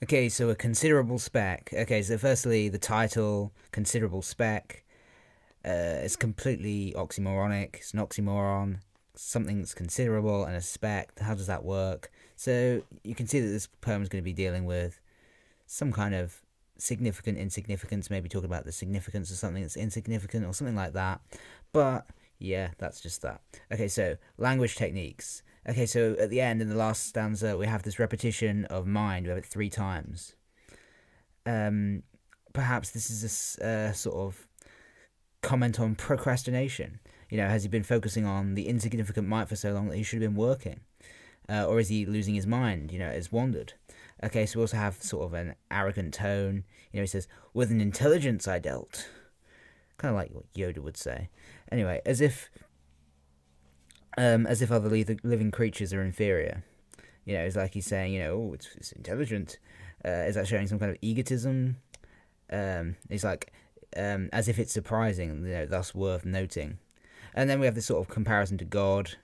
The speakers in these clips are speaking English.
Okay, so a considerable speck. Okay, so firstly, the title, considerable speck, is completely oxymoronic. It's an oxymoron. Something that's considerable and a speck. How does that work? So you can see that this poem is going to be dealing with some kind of significant insignificance, maybe talking about the significance of something that's insignificant or something like that. But yeah, that's just that. Okay, so language techniques. Okay, so at the end, in the last stanza, we have this repetition of mind. We have it 3 times. Perhaps this is a sort of comment on procrastination. You know, has he been focusing on the insignificant mite for so long that he should have been working? Or is he losing his mind? You know, has wandered. Okay, so we also have sort of an arrogant tone. You know, he says, with an intelligence I dealt. Kind of like what Yoda would say. Anyway, as if other living creatures are inferior. You know, it's like he's saying, you know, oh, it's intelligent. Is that showing some kind of egotism? It's like, as if it's surprising, you know, thus worth noting. And then we have this sort of comparison to God.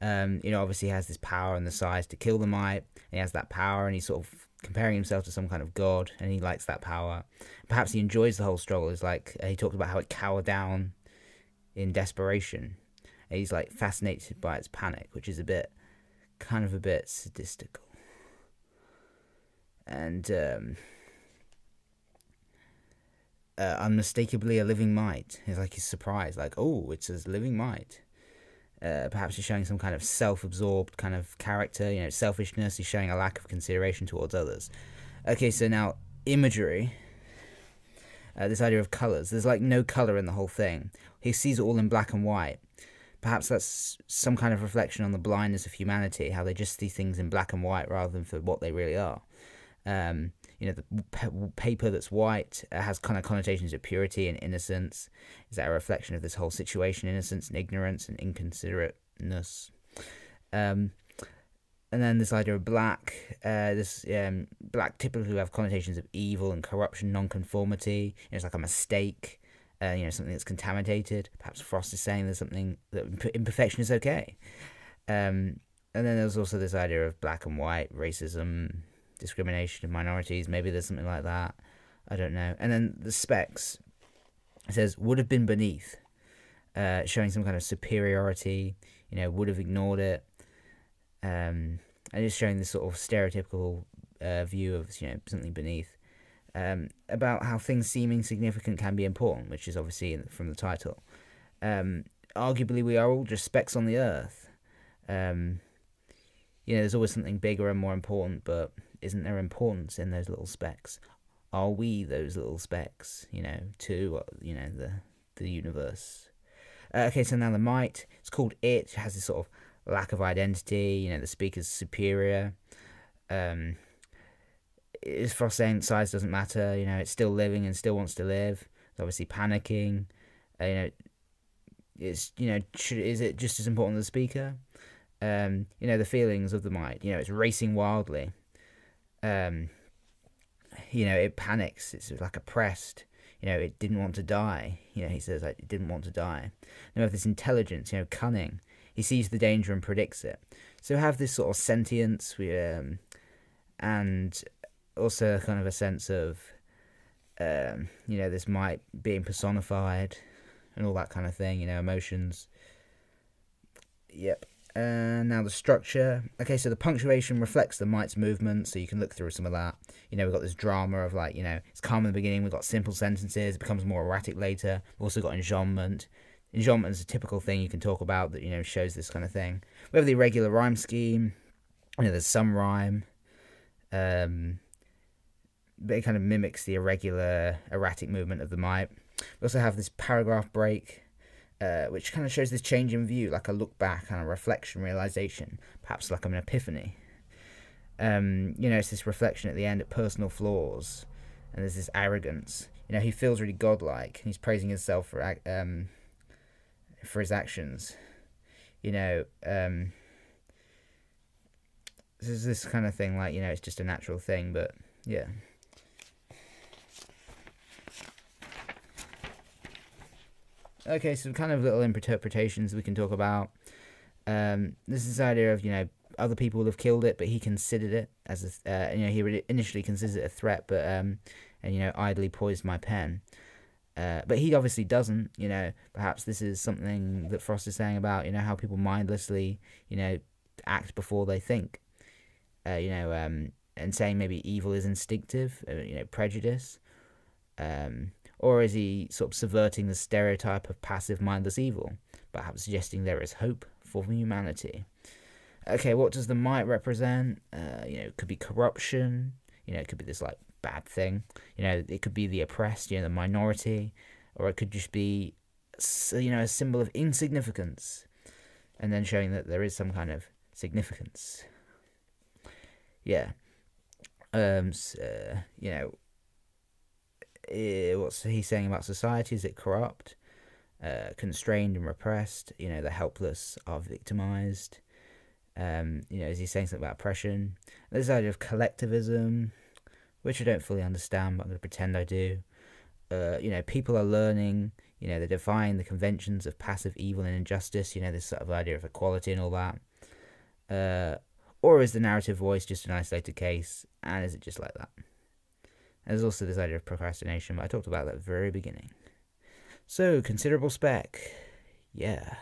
You know, obviously he has this power and the size to kill the mite. And he has that power, and he's sort of comparing himself to some kind of god, and he likes that power. Perhaps he enjoys the whole struggle. It's like he talked about how it cowered down in desperation. And he's like fascinated by its panic, which is a bit sadistical. And unmistakably a living mite. It's like he's surprised, like, oh, it's a living mite. Perhaps he's showing some kind of self-absorbed kind of character, you know, selfishness. He's showing a lack of consideration towards others. Okay, so now imagery. This idea of colours. There's like no colour in the whole thing. He sees it all in black and white. Perhaps that's some kind of reflection on the blindness of humanity, how they just see things in black and white rather than for what they really are. You know, the paper that's white has kind of connotations of purity and innocence. Is that a reflection of this whole situation, innocence and ignorance and inconsiderateness? And then this idea of black, black typically have connotations of evil and corruption, non-conformity. You know, it's like a mistake, you know, something that's contaminated. Perhaps Frost is saying there's something that imperfection is okay. And then there's also this idea of black and white, racism, discrimination of minorities. Maybe there's something like that. I don't know. And then the specks. It says would have been beneath, showing some kind of superiority. You know, would have ignored it. And just showing this sort of stereotypical view of, you know, something beneath. About how things seeming significant can be important, which is obviously from the title. Arguably, we are all just specks on the earth. You know, there's always something bigger and more important, but isn't there importance in those little specks? Are we those little specks, you know, to, you know, the universe? Okay, so now the mite, it's called it has this sort of lack of identity, you know, the speaker's superior. Is Frost saying size doesn't matter, you know, it's still living and still wants to live. It's obviously panicking. You know, it's, you know, is it just as important as the speaker? You know, the feelings of the mite, you know, it's racing wildly. You know, it panics, it's like oppressed. You know, it didn't want to die. You know, he says, like, it didn't want to die. Now we have this intelligence, you know, cunning. He sees the danger and predicts it. So we have this sort of sentience, and also kind of a sense of, you know, this mite being personified and all that kind of thing, you know, emotions. Yep. Now the structure. Okay, so the punctuation reflects the mite's movement, so you can look through some of that. You know, we've got this drama of, like, you know, it's calm in the beginning, we've got simple sentences, it becomes more erratic later. We've also got enjambment. Enjambment is a typical thing you can talk about that, you know, shows this kind of thing. We have the irregular rhyme scheme. You know, there's some rhyme. But it kind of mimics the irregular, erratic movement of the mite. We also have this paragraph break, which kind of shows this change in view, like a look back and a reflection, realization, perhaps like an epiphany. You know, it's this reflection at the end at personal flaws, and there's this arrogance. You know, he feels really godlike, and he's praising himself for his actions. You know, there's this kind of thing, like, you know, it's just a natural thing, but yeah. Okay, so kind of little interpretations we can talk about. This is the idea of, you know, other people will have killed it, but he considered it as he initially considered it a threat, but and idly poised my pen. But he obviously doesn't. Perhaps this is something that Frost is saying about how people mindlessly act before they think. And saying maybe evil is instinctive, prejudice. Or is he sort of subverting the stereotype of passive, mindless evil, perhaps suggesting there is hope for humanity? Okay, what does the might represent? It could be corruption. It could be this bad thing. It could be the oppressed, the minority, or it could just be, a symbol of insignificance, and then showing that there is some kind of significance. Yeah. What's he saying about society? Is it corrupt, constrained and repressed? The helpless are victimized. Is he saying something about oppression? There's this idea of collectivism, which I don't fully understand, but I'm going to pretend I do. People are learning, they're defying the conventions of passive evil and injustice, this sort of idea of equality and all that. Or is the narrative voice just an isolated case, and is it just like that? There's also this idea of procrastination, but I talked about that at the very beginning. So, considerable speck. Yeah.